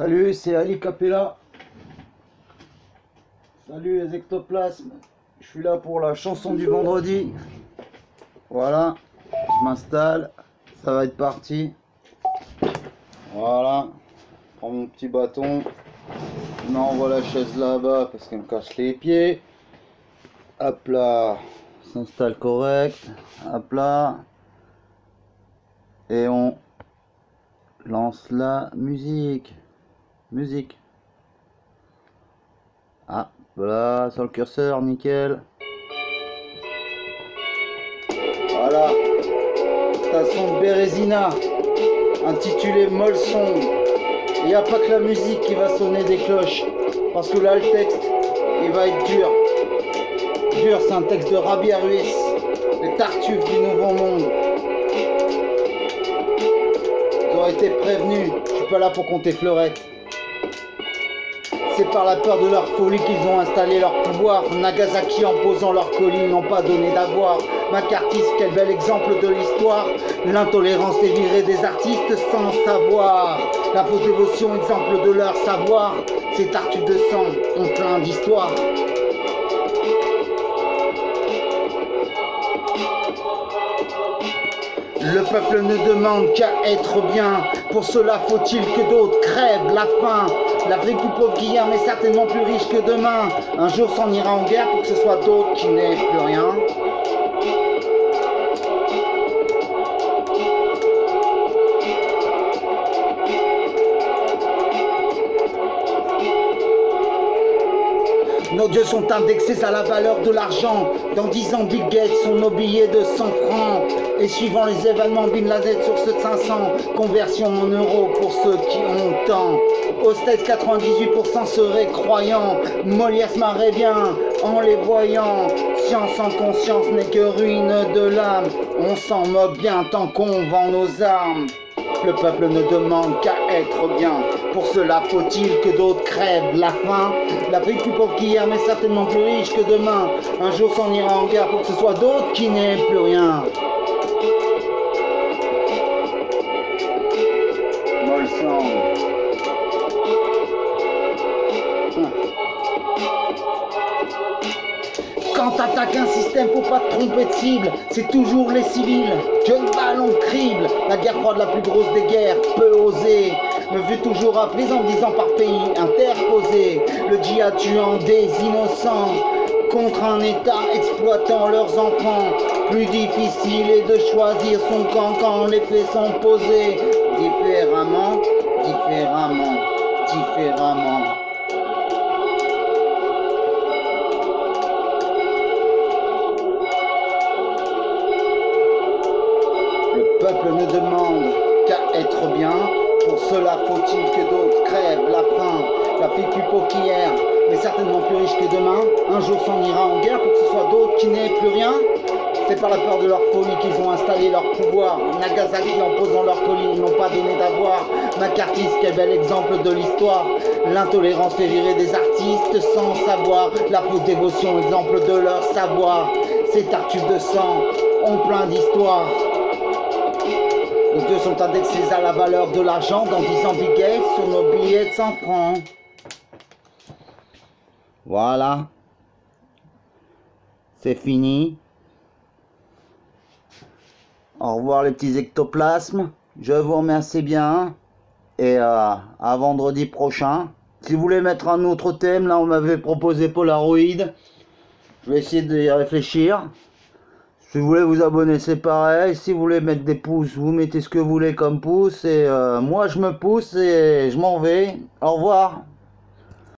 Salut, c'est Ali Capella. Salut les ectoplasmes. Je suis là pour la chanson du vendredi. Voilà, je m'installe. Ça va être parti. Voilà. Je prends mon petit bâton. Je m'envoie la chaise là-bas parce qu'elle me casse les pieds. Hop là. S'installe correct. Hop là. Et on lance la musique. Musique. Ah, voilà, sur le curseur, nickel. Voilà. Station de Bérésina, intitulée Molson. Il n'y a pas que la musique qui va sonner des cloches. Parce que là, le texte, il va être dur. Dur, c'est un texte de Rabia Ruiz. Les Tartuffes du Nouveau Monde. Vous aurez été prévenus. Je suis pas là pour compter fleurettes. C'est par la peur de leur folie qu'ils ont installé leur pouvoir. Nagasaki, en posant leur colis, n'ont pas donné d'avoir. Macartiste, quel bel exemple de l'histoire. L'intolérance est virée des artistes sans savoir. La fausse dévotion, exemple de leur savoir. Ces tartuffes de sang ont plein d'histoires. Le peuple ne demande qu'à être bien. Pour cela faut-il que d'autres crèvent la faim. L'Afrique plus pauvre qu'hier mais certainement plus riche que demain. Un jour s'en ira en guerre pour que ce soit d'autres qui n'aient plus rien. Nos dieux sont indexés à la valeur de l'argent. Dans 10 ans, Bill Gates sont nos billets de 100 francs. Et suivant les événements, Bin Laden sur ce 500. Conversion en euros pour ceux qui ont tant. Au States, 98% seraient croyants. Molière se marrait bien en les voyant. Science sans conscience n'est que ruine de l'âme. On s'en moque bien tant qu'on vend nos armes. Le peuple ne demande qu'à être bien. Pour cela faut-il que d'autres crèvent la faim. L'Afrique plus pauvre qu'hier mais certainement plus riche que demain. Un jour s'en ira en guerre pour que ce soit d'autres qui n'aient plus rien. Molson. Quand t'attaques un système, faut pas te tromper de cible. C'est toujours les civils que le ballon crible. La guerre froide, la plus grosse des guerres, peut oser me vu toujours appeler en disant par pays interposé. Le djihad tuant des innocents contre un État exploitant leurs enfants. Plus difficile est de choisir son camp quand les faits sont posés. Différemment, différemment, différemment. Le peuple ne demande qu'à être bien. Pour cela faut-il que d'autres crèvent la faim. L'Afrique plus pauvre qu'hier, mais certainement plus riche que demain. Un jour s'en ira en guerre pour que ce soit d'autres qui n'aient plus rien. C'est par la peur de leur folie qu'ils ont installé leur pouvoir. Nagasaki, en posant leur colis, n'ont pas donné d'avoir. Macartiste, quel bel exemple de l'histoire. L'intolérance fait virer des artistes sans savoir. La fausse dévotion, exemple de leur savoir. Ces tartuffes de sang ont plein d'histoires. Nos dieux sont indexés à la valeur de l'argent. Dans 10 ans, Bill Gates sur nos billets de 100 francs. Voilà. C'est fini. Au revoir les petits ectoplasmes. Je vous remercie bien. Et à vendredi prochain. Si vous voulez mettre un autre thème, là on m'avait proposé Polaroid. Je vais essayer d'y réfléchir. Si vous voulez vous abonner, c'est pareil. Si vous voulez mettre des pouces, vous mettez ce que vous voulez comme pouce. Et moi, je me pousse et je m'en vais. Au revoir.